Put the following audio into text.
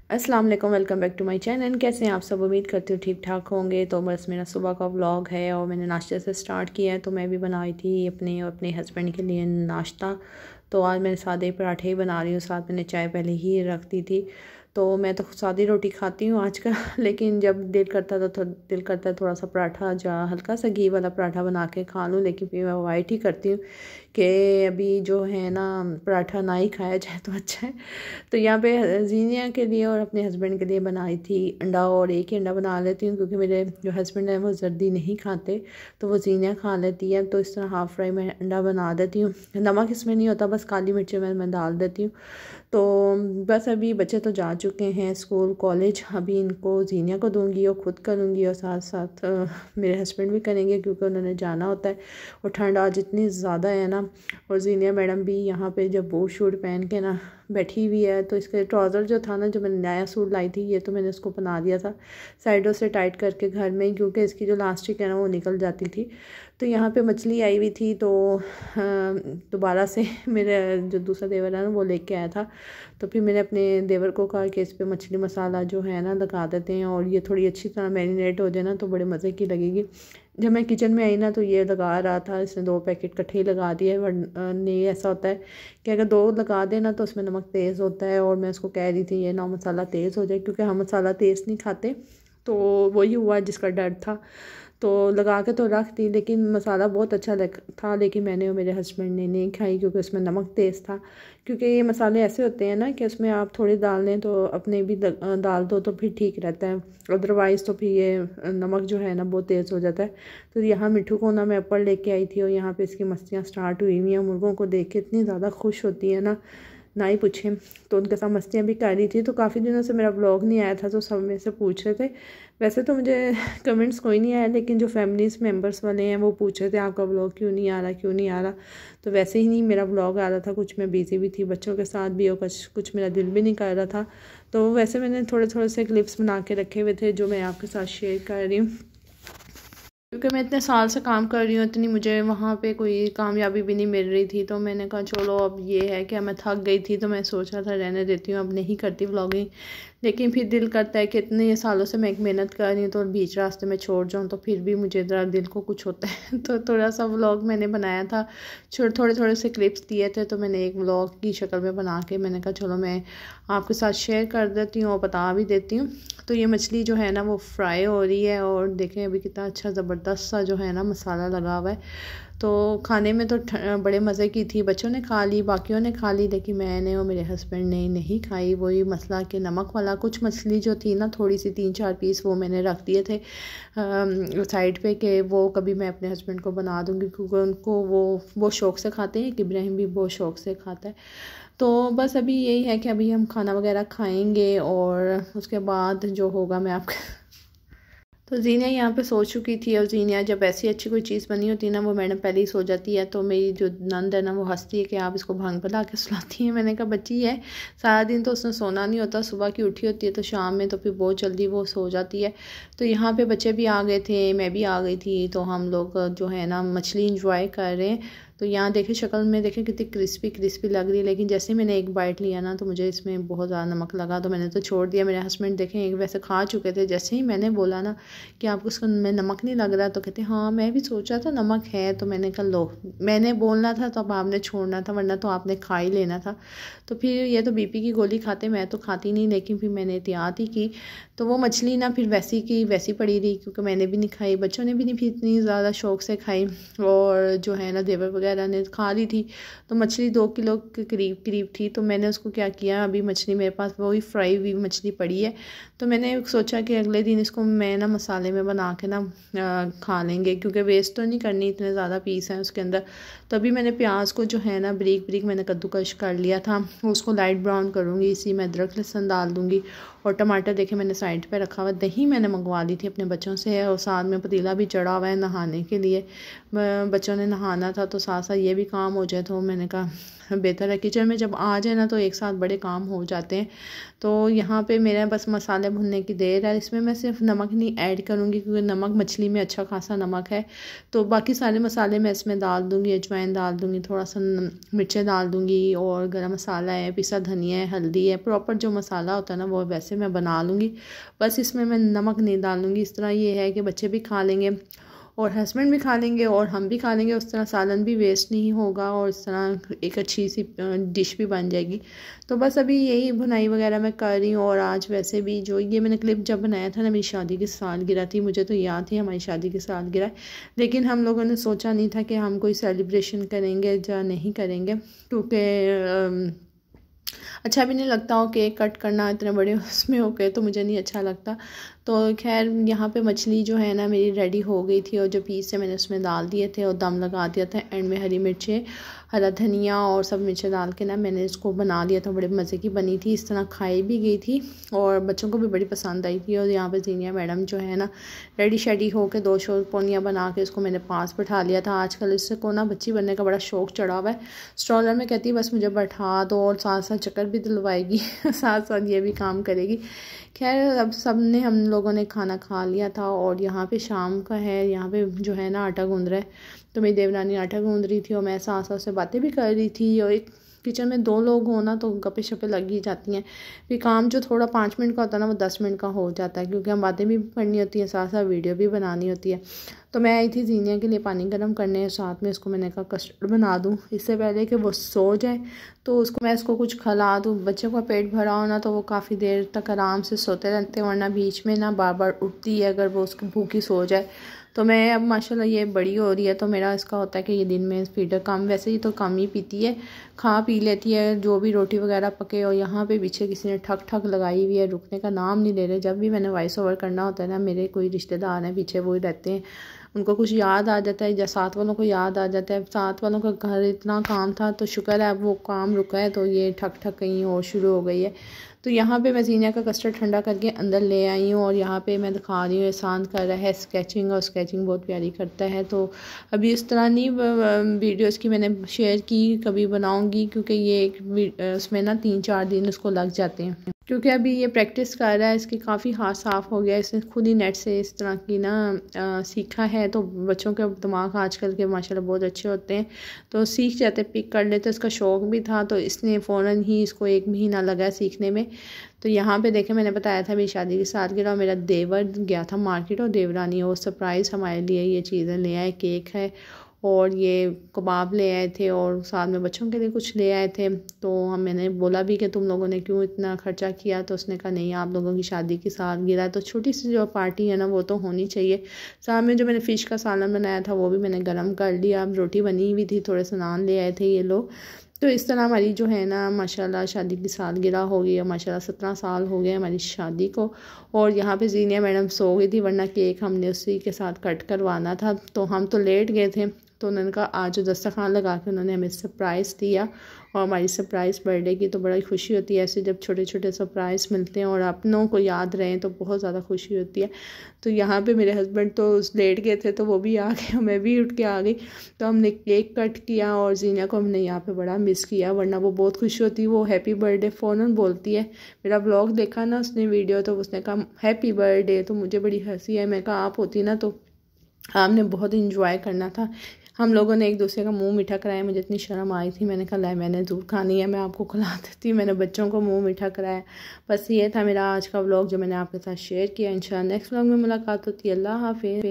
अस्सलाम वालेकुम, welcome back to my channel. कैसे हैं आप सब? उम्मीद करती हूँ ठीक ठाक होंगे। तो बस मेरा सुबह का व्लॉग है और मैंने नाश्ते से स्टार्ट किया है। तो मैं भी बनाई थी अपने और अपने हस्बैंड के लिए नाश्ता। तो आज मैं सादे पराठे ही बना रही हूँ, साथ मैंने चाय पहले ही रख दी थी। तो मैं तो सादी रोटी खाती हूँ आजकल लेकिन जब दिल करता है थोड़ा सा पराठा या हल्का सा घी वाला पराठा बना के खा लूँ, लेकिन फिर मैं अवॉइड ही करती हूँ कि अभी जो है ना पराठा ना ही खाया जाए तो अच्छा है। तो यहाँ पे जीनिया के लिए और अपने हस्बैंड के लिए बनाई थी अंडा, और एक ही अंडा बना लेती हूँ क्योंकि मेरे जो हस्बैंड है वो जर्दी नहीं खाते, तो वो जीनिया खा लेती है। तो इस तरह हाफ़ फ्राई में अंडा बना देती हूँ। नमक इसमें नहीं होता, बस काली मिर्ची मैं डाल देती हूँ। तो बस अभी बच्चे तो जा चुके हैं स्कूल कॉलेज, अभी इनको जीनिया को दूंगी और ख़ुद करूँगी और साथ साथ मेरे हस्बैंड भी करेंगे क्योंकि उन्होंने जाना होता है। और ठंड आज इतनी ज़्यादा है ना, और जीनिया मैडम भी यहाँ पे जब बूट शूट पहन के ना बैठी हुई है, तो इसके ट्राउज़र जो था ना, जो मैंने नया सूट लाई थी, ये तो मैंने इसको बना दिया था साइडों से टाइट करके घर में, क्योंकि इसकी जो लास्टिक है ना वो निकल जाती थी। तो यहाँ पे मछली आई हुई थी, तो दोबारा से मेरे जो दूसरा देवर है ना वो लेके आया था। तो फिर मैंने अपने देवर को कहा कि इस पर मछली मसाला जो है ना लगा देते हैं, और ये थोड़ी अच्छी तरह मैरिनेट हो जाए ना तो बड़े मज़े की लगेगी। जब मैं किचन में आई ना तो ये लगा रहा था, इसने 2 पैकेट इकट्ठे ही लगा दिए। नहीं, ऐसा होता है कि अगर 2 लगा देना तो उसमें नमक तेज़ होता है, और मैं उसको कह रही थी ये ना मसाला तेज़ हो जाए, क्योंकि हम मसाला तेज़ नहीं खाते। तो वही हुआ जिसका डर था। तो लगा के तो रख दी, लेकिन मसाला बहुत अच्छा लग था, लेकिन मैंने और मेरे हस्बैंड ने नहीं खाई क्योंकि उसमें नमक तेज़ था। क्योंकि ये मसाले ऐसे होते हैं ना कि उसमें आप थोड़ी डाल लें तो अपने भी डाल दो तो फिर ठीक रहता है, अदरवाइज़ तो फिर ये नमक जो है ना बहुत तेज़ हो जाता है। तो यहाँ मिठू को ना मैं ऊपर लेके आई थी, और यहाँ पे इसकी मस्तियाँ स्टार्ट हुई हुई हैं। मुर्गों को देख के इतनी ज़्यादा खुश होती है ना ही पूछें। तो उनके साथ मस्तियाँ भी कर रही थी। तो काफ़ी दिनों से मेरा व्लॉग नहीं आया था, तो सब मेरे से पूछ रहे थे। वैसे तो मुझे कमेंट्स कोई नहीं आया, लेकिन जो फैमिलीज़ मेंबर्स वाले हैं वो पूछ रहे थे आपका व्लॉग क्यों नहीं आ रहा, क्यों नहीं आ रहा। तो वैसे ही नहीं मेरा व्लॉग आ रहा था, कुछ मैं बिज़ी भी थी बच्चों के साथ भी, और कुछ मेरा दिल भी नहीं कर रहा था। तो वैसे मैंने थोड़े थोड़े से क्लिप्स बना के रखे हुए थे जो मैं आपके साथ शेयर कर रही हूँ, क्योंकि मैं इतने साल से काम कर रही हूँ, इतनी मुझे वहाँ पे कोई कामयाबी भी नहीं मिल रही थी। तो मैंने कहा चलो अब ये है कि मैं थक गई थी, तो मैं सोचा था रहने देती हूँ, अब नहीं करती व्लॉगिंग। लेकिन फिर दिल करता है कि इतने सालों से मैं एक मेहनत कर रही हूँ तो बीच रास्ते में छोड़ जाऊँ, तो फिर भी मुझे ज़रा दिल को कुछ होता है। तो थोड़ा सा व्लॉग मैंने बनाया था, थोड़े थोड़े से क्लिप्स दिए थे, तो मैंने एक व्लॉग की शक्ल में बना के मैंने कहा चलो मैं आपके साथ शेयर कर देती हूँ और बता भी देती हूँ। तो ये मछली जो है ना वो फ्राई हो रही है, और देखें अभी कितना अच्छा ज़बरदस्त सा जो है ना मसाला लगा हुआ है। तो खाने में तो बड़े मज़े की थी, बच्चों ने खा ली, बाकियों ने खा ली, लेकिन मैंने और मेरे हस्बैंड ने नहीं खाई। वही मसला कि नमक वाला, कुछ मछली जो थी ना थोड़ी सी 3-4 पीस वो मैंने रख दिए थे साइड पे, कि वो कभी मैं अपने हस्बैंड को बना दूँगी, क्योंकि उनको वो शौक़ से खाते हैं कि इब्राहिम भी बहुत शौक़ से खाता है। तो बस अभी यही है कि अभी हम खाना वगैरह खाएंगे, और उसके बाद जो होगा मैं आपको तो जीनिया यहाँ पे सो चुकी थी, और जीनिया जब ऐसी अच्छी कोई चीज़ बनी होती है ना वो मैडम पहले ही सो जाती है। तो मेरी जो नंद है ना वो हंसती है कि आप इसको भांग पिला के सुलाती हैं। मैंने कहा बच्ची है, सारा दिन तो उसने सोना नहीं होता, सुबह की उठी होती है तो शाम में तो फिर बहुत जल्दी वो सो जाती है। तो यहाँ पे बच्चे भी आ गए थे, मैं भी आ गई थी, तो हम लोग जो है ना मछली इंजॉय कर रहे हैं। तो यहाँ देखें शक्ल में देखें कितनी क्रिस्पी क्रिस्पी लग रही है, लेकिन जैसे मैंने एक बाइट लिया ना तो मुझे इसमें बहुत ज़्यादा नमक लगा, तो मैंने तो छोड़ दिया। मेरे हस्बैंड देखें एक वैसे खा चुके थे, जैसे ही मैंने बोला ना कि आपको उसको में नमक नहीं लग रहा, तो कहते हाँ मैं भी सोचा था नमक है। तो मैंने कहा लो, मैंने बोलना था तो अब आपने छोड़ना था, वरना तो आपने खा ही लेना था। तो फिर ये तो बीपी की गोली खाते, मैं तो खाती नहीं, लेकिन फिर मैंने एहतियात ही की। तो वो मछली ना फिर वैसी की वैसी पड़ी रही, क्योंकि मैंने भी नहीं खाई, बच्चों ने भी नहीं फिर इतनी ज़्यादा शौक़ से खाई, और जो है ना देवर वगैरह ने खा ली थी। तो मछली 2 किलो के करीब थी। तो मैंने उसको क्या किया, अभी मछली मेरे पास वही फ्राई हुई मछली पड़ी है, तो मैंने सोचा कि अगले दिन इसको मैं ना मसाले में बना के ना खा लेंगे, क्योंकि वेस्ट तो नहीं करनी, इतने ज़्यादा पीस हैं उसके अंदर। तो अभी मैंने प्याज को जो है ना बारीक बारीक मैंने कद्दूकश कर लिया था, उसको लाइट ब्राउन करूँगी, इसी में अदरक लहसुन डाल दूँगी। और टमाटर देखे मैंने साइड पे रखा हुआ, दही मैंने मंगवा ली थी अपने बच्चों से, और साथ में पतीला भी चढ़ा हुआ है नहाने के लिए। बच्चों ने नहाना था तो साथ साथ साथ ये भी काम हो जाए तो मैंने कहा बेहतर है। किचन में जब आ जाए ना तो एक साथ बड़े काम हो जाते हैं। तो यहाँ पे मेरा बस मसाले भुनने की देर है। इसमें मैं सिर्फ नमक नहीं ऐड करूँगी क्योंकि नमक मछली में अच्छा खासा नमक है। तो बाकी सारे मसाले मैं इसमें डाल दूँगी, अजवाइन डाल दूँगी, थोड़ा सा मिर्चें डाल दूँगी और गरम मसाला है, पिसा धनिया है, हल्दी है, प्रॉपर जो मसाला होता है ना वो वैसे मैं बना लूँगी। बस इसमें मैं नमक नहीं डालूँगी। इस तरह ये है कि बच्चे भी खा लेंगे और हस्बैंड भी खा लेंगे और हम भी खा लेंगे। उस तरह सालन भी वेस्ट नहीं होगा और इस तरह एक अच्छी सी डिश भी बन जाएगी। तो बस अभी यही भुनाई वगैरह मैं कर रही हूँ। और आज वैसे भी जो ये मैंने क्लिप जब बनाया था ना, मेरी शादी की सालगिरह थी, मुझे तो याद थी हमारी शादी की सालगिरह, लेकिन हम लोगों ने सोचा नहीं था कि हम कोई सेलिब्रेशन करेंगे या नहीं करेंगे, क्योंकि अच्छा भी नहीं लगता हो केक कट करना इतने बड़े उसमें हो गए, तो मुझे नहीं अच्छा लगता। तो खैर यहाँ पे मछली जो है ना मेरी रेडी हो गई थी और जो पीस से मैंने उसमें डाल दिए थे और दम लगा दिया था। एंड में हरी मिर्चें, हरा धनिया और सब मिर्चें डाल के ना मैंने इसको बना लिया था। बड़े मज़े की बनी थी, इस तरह खाई भी गई थी और बच्चों को भी बड़ी पसंद आई थी। और यहाँ पर जीनिया मैडम जो है ना रेडी शेडी होकर 2 शोरपोनियाँ बना के इसको मैंने पास बैठा लिया था। आजकल इससे को ना बच्ची बनने का बड़ा शौक चढ़ा हुआ है। स्ट्रॉलर में कहती है बस मुझे बैठा दो और साथ साथ चक्कर भी दिलवाएगी साथ साथ ये भी काम करेगी। खैर अब सब ने हम लोगों ने खाना खा लिया था और यहाँ पे शाम का है। यहाँ पे जो है ना आटा गूंद रहा है, तो मेरी देवरानी आटा गूंद रही थी और मैं साथ साथ से बातें भी कर रही थी। और एक किचन में 2 लोग हो ना तो गप्पे शप्पे लग ही जाती हैं। फिर काम जो थोड़ा 5 मिनट का होता है ना वो 10 मिनट का हो जाता है, क्योंकि हम बातें भी करनी होती है, साथ साथ वीडियो भी बनानी होती है। तो मैं आई थी जीनिया के लिए पानी गर्म करने, साथ में इसको मैंने कहा कस्टर्ड बना दूँ इससे पहले कि वो सो जाए। तो उसको मैं इसको कुछ खिला दूँ। बच्चे का पेट भरा हो ना तो वो काफ़ी देर तक आराम से सोते रहते हैं, वरना बीच में ना बार बार उठती है अगर वो उसकी भूखी सो जाए। तो मैं अब माशाल्लाह ये बड़ी हो रही है तो मेरा इसका होता है कि ये दिन में फीडर कम, वैसे ही तो कम ही पीती है, खा पी लेती है जो भी रोटी वगैरह पके। और यहाँ पे पीछे किसी ने ठक ठक लगाई हुई है, रुकने का नाम नहीं ले रहे। जब भी मैंने वॉइस ओवर करना होता है ना, मेरे कोई रिश्तेदार हैं पीछे, वो ही रहते हैं, उनको कुछ याद आ जाता है या साथ वालों को याद आ जाता है। साथ वालों का घर इतना काम था तो शुक्र है अब वो काम रुका है, तो ये ठक ठक कहीं और शुरू हो गई है। तो यहाँ पे मैं जीनिया का कस्टर्ड ठंडा करके अंदर ले आई हूँ और यहाँ पे मैं दिखा रही हूँ एहसान कर रहा है स्केचिंग, और स्केचिंग बहुत प्यारी करता है। तो अभी इस तरह नहीं वीडियोस की मैंने शेयर की, कभी बनाऊँगी, क्योंकि ये उसमें ना 3-4 दिन उसको लग जाते हैं, क्योंकि अभी ये प्रैक्टिस कर रहा है। इसकी काफ़ी हाथ साफ़ हो गया, इसने खुद ही नेट से इस तरह की ना सीखा है। तो बच्चों के दिमाग आजकल के माशाल्लाह बहुत अच्छे होते हैं, तो सीख जाते, पिक कर लेते। इसका शौक़ भी था तो इसने फ़ौरन ही, इसको 1 महीना लगा सीखने में। तो यहाँ पे देखें, मैंने बताया था मेरी शादी की सालगिरह, मेरा देवर गया था मार्केट और देवरानी और सरप्राइज़ हमारे लिए ये चीज़ें ले आए, केक है और ये कबाब ले आए थे और साथ में बच्चों के लिए कुछ ले आए थे। तो मैंने बोला भी कि तुम लोगों ने क्यों इतना खर्चा किया, तो उसने कहा नहीं, आप लोगों की शादी की सालगिरह है तो छोटी सी जो पार्टी है ना वो तो होनी चाहिए। साथ में जो मैंने फ़िश का सालन बनाया था वो भी मैंने गर्म कर लिया। अब रोटी बनी हुई थी, थोड़े से नान ले आए थे ये लोग। तो इस तरह हमारी जो है ना माशाल्लाह शादी की सालगिरह हो गई है। माशाल्लाह 17 साल हो गए हमारी शादी को। और यहाँ पे जीनिया मैडम सो गई थी, वरना केक हमने उसी के साथ कट करवाना था। तो हम तो लेट गए थे, तो उन्होंने कहा आज दस्तरखान लगा के उन्होंने हमें सरप्राइज़ दिया। और हमारी सरप्राइज़ बर्थडे की तो बड़ी खुशी होती है, ऐसे जब छोटे छोटे सरप्राइज़ मिलते हैं और अपनों को याद रहें तो बहुत ज़्यादा खुशी होती है। तो यहाँ पे मेरे हस्बैंड तो लेट गए थे तो वो भी आ गए, मैं भी उठ के आ गई। तो हमने केक कट किया और जीनिया को हमने यहाँ पे बड़ा मिस किया, वरना वो बहुत खुश होती, वो हैप्पी बर्थडे फ़ौरन बोलती है। मेरा ब्लॉग देखा ना उसने वीडियो, तो उसने कहा हैप्पी बर्थडे, तो मुझे बड़ी हंसी है। मैं कहा आप होती ना तो आपने बहुत इंजॉय करना था। हम लोगों ने एक दूसरे का मुंह मीठा कराया, मुझे इतनी शर्म आई थी, मैंने कहा मैंने ज़रूर खानी है, मैं आपको खिला देती। मैंने बच्चों को मुंह मीठा कराया। बस ये था मेरा आज का व्लॉग जो मैंने आपके साथ शेयर किया। इंशाल्लाह नेक्स्ट व्लॉग में मुलाकात होती है। अल्लाह हाफिज़।